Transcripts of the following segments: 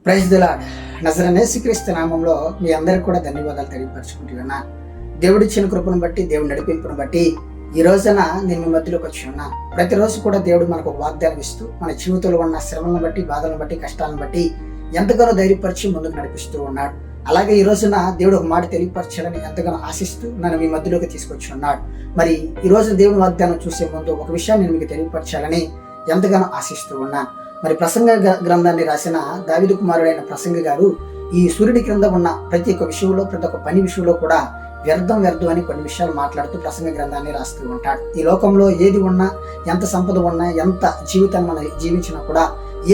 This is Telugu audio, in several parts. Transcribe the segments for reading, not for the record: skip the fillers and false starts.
Praise the lord. నజరేయుడైన యేసుక్రీస్తు నామంలో మీ అందరికి కూడా ధన్యవాదాలు తెలియపరచుకుంటున్నా. దేవుడిచ్చిన కృపను బట్టి, దేవుడి నడిపింపును బట్టి ఈ రోజున నేను మీ మధ్యలోకి వచ్చి ఉన్నా. ప్రతిరోజు కూడా దేవుడు మనకు వాగ్దానం ఇస్తూ మన జీవితంలో ఉన్న శ్రమలను బట్టి, బాధలను బట్టి, కష్టాలను బట్టి ఎంతగానో ధైర్యపరిచి ముందుకు నడిపిస్తూ ఉన్నాడు. అలాగే ఈ రోజున దేవుడు ఒక మాట తెలియపరచాలని ఎంతగానో ఆశిస్తూ నన్ను మీ మధ్యలోకి తీసుకొచ్చి ఉన్నాడు. మరి ఈ రోజు దేవుని వాగ్దానం చూసే ముందు ఒక విషయాన్ని నేను మీకు తెలియపరచాలని ఎంతగానో ఆశిస్తూ ఉన్నాను. మరి ప్రసంగ గ్రంథాన్ని రాసిన దావీదు కుమారుడైన ప్రసంగ గారు ఈ సూర్యుడి క్రింద ఉన్న ప్రతి ఒక్క విషయంలో, ప్రతి ఒక్క పని విషయంలో కూడా వ్యర్థం అని కొన్ని విషయాలు మాట్లాడుతూ ప్రసంగ గ్రంథాన్ని రాస్తూ ఉంటాడు. ఈ లోకంలో ఏది ఉన్నా, ఎంత సంపద ఉన్నా, ఎంత జీవితాన్ని మనం జీవించినా కూడా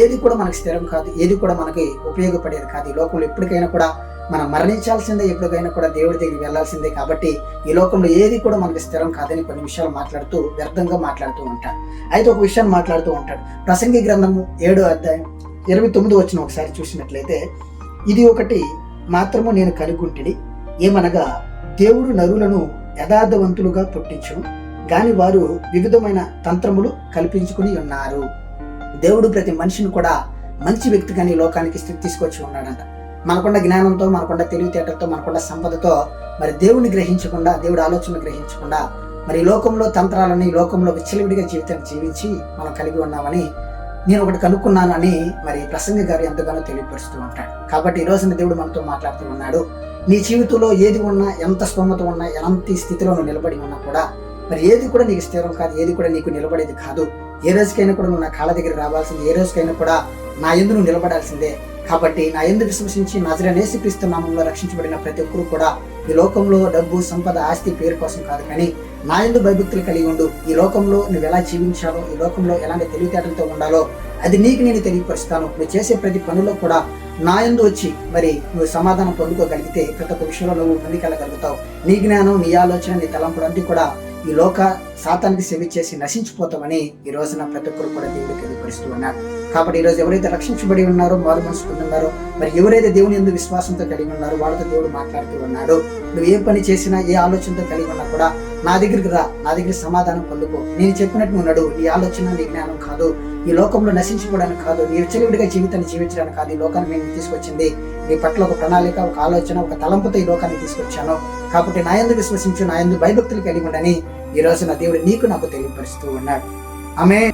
ఏది కూడా మనకి స్థిరం కాదు, ఏది కూడా మనకి ఉపయోగపడేది కాదు. ఈ లోకంలో ఎప్పటికైనా కూడా మనం మరణించాల్సిందే, ఎప్పటికైనా కూడా దేవుడి దగ్గరికి వెళ్లాల్సిందే. కాబట్టి ఈ లోకంలో ఏది కూడా మనకి స్థిరం కాదని కొన్ని విషయాలు మాట్లాడుతూ వ్యర్థంగా మాట్లాడుతూ ఉంటాడు. అయితే ఒక విషయాన్ని మాట్లాడుతూ ఉంటాడు. ప్రసంగి గ్రంథము 7వ అధ్యాయం 29 వచ్చిన ఒకసారి చూసినట్లయితే, ఇది ఒకటి మాత్రము నేను కనుగొంటిని, ఏమనగా దేవుడు నరులను యథార్థవంతులుగా పుట్టించును, గాని వారు వివిధమైన తంత్రములు కల్పించుకుని ఉన్నారు. దేవుడు ప్రతి మనిషిని కూడా మంచి వ్యక్తిగాని లోకానికి తీసుకొచ్చి ఉన్నాడంట. మనకున్న జ్ఞానంతో, మనకున్న తెలివితేటలతో, మనకున్న సంపదతో మరి దేవుని గ్రహించకుండా, దేవుడి ఆలోచనలు గ్రహించకుండా మరి ఈ లోకంలో తంత్రాలని, ఈ లోకంలో విచ్చలవిడిగా జీవితాన్ని జీవించి మనం కలిగి ఉన్నామని నేను ఒకటి కనుక్కున్నాను అని మరి ప్రసంగ గారు ఎంతగానో తెలియపరుస్తూ ఉంటాడు. కాబట్టి ఈ రోజున దేవుడు మనతో మాట్లాడుతూ ఉన్నాడు. నీ జీవితంలో ఏది ఉన్నా, ఎంత స్తోమత ఉన్నా, ఎలాంటి స్థితిలో నువ్వు నిలబడి ఉన్నా కూడా మరి ఏది కూడా నీకు స్థిరం కాదు, ఏది కూడా నీకు నిలబడేది కాదు. ఏ రోజుకైనా కూడా నువ్వు నా కాళ్ళ దగ్గర రావాల్సిందే, ఏ రోజుకైనా కూడా నా యందు నువ్వు నిలబడాల్సిందే. కాబట్టి నా యందు విశ్వసించి నజరేయుడైన యేసుక్రీస్తు నామంలో రక్షించబడిన ప్రతి ఒక్కరు కూడా ఈ లోకంలో డబ్బు, సంపద, ఆస్తి, పేరు కోసం కాదు, కానీ నా యందు భయభక్తులు కలిగి ఉండు. ఈ లోకంలో నువ్వు ఎలా జీవించాలో, ఈ లోకంలో ఎలాంటి తెలివితేటలతో ఉండాలో అది నీకు నేను తెలియపరుస్తాను. నువ్వు చేసే ప్రతి పనిలో కూడా నా యందు వచ్చి మరి నువ్వు సమాధానం పొందుకోగలిగితే ప్రతి ఒక్క విషయంలో నువ్వు ముందుకెళ్ళగలుగుతావు. నీ జ్ఞానం, నీ ఆలోచన, నీ తలంపులు అన్నీ కూడా ఈ లోక సాతానికి సేవ చేసి నశించిపోతామని ఈ రోజున ప్రతి ఒక్కరు కూడా దేవుడికి తెలియపరుస్తూ ఉన్నాడు. కాబట్టి ఈరోజు ఎవరైతే రక్షించబడి ఉన్నారో, మారు మనసు పొందున్నారో, మరి ఎవరైతే దేవుని యందు విశ్వాసంతో కలిగి ఉన్నారో వాళ్ళతో దేవుడు మాట్లాడుతూ ఉన్నాడు. నువ్వు ఏ పని చేసినా, ఏ ఆలోచనతో కలిగి ఉన్నా కూడా నా దగ్గరికి రా, నా దగ్గర సమాధానం పొందుకో. నేను చెప్పినట్టు ఉన్నాడు. నీ ఆలోచన, నీ జ్ఞానం కాదు, ఈ లోకంలో నశించిపోవడానికి కాదు, నీ విచ్చలవిడిగా జీవితాన్ని జీవించడానికి కాదు ఈ లోకాన్ని నేను తీసుకొచ్చింది. నీ పట్ల ఒక ప్రణాళిక, ఒక ఆలోచన, ఒక తలంపుతో ఈ లోకాన్ని తీసుకొచ్చాను. కాబట్టి నా యందు విశ్వసించు, నా యందు భయభక్తులు కలిగి ఉండని ఈ రోజున దేవుడు నీకు నాకు తెలియపరుస్తూ ఉన్నాడు. ఆమేన్.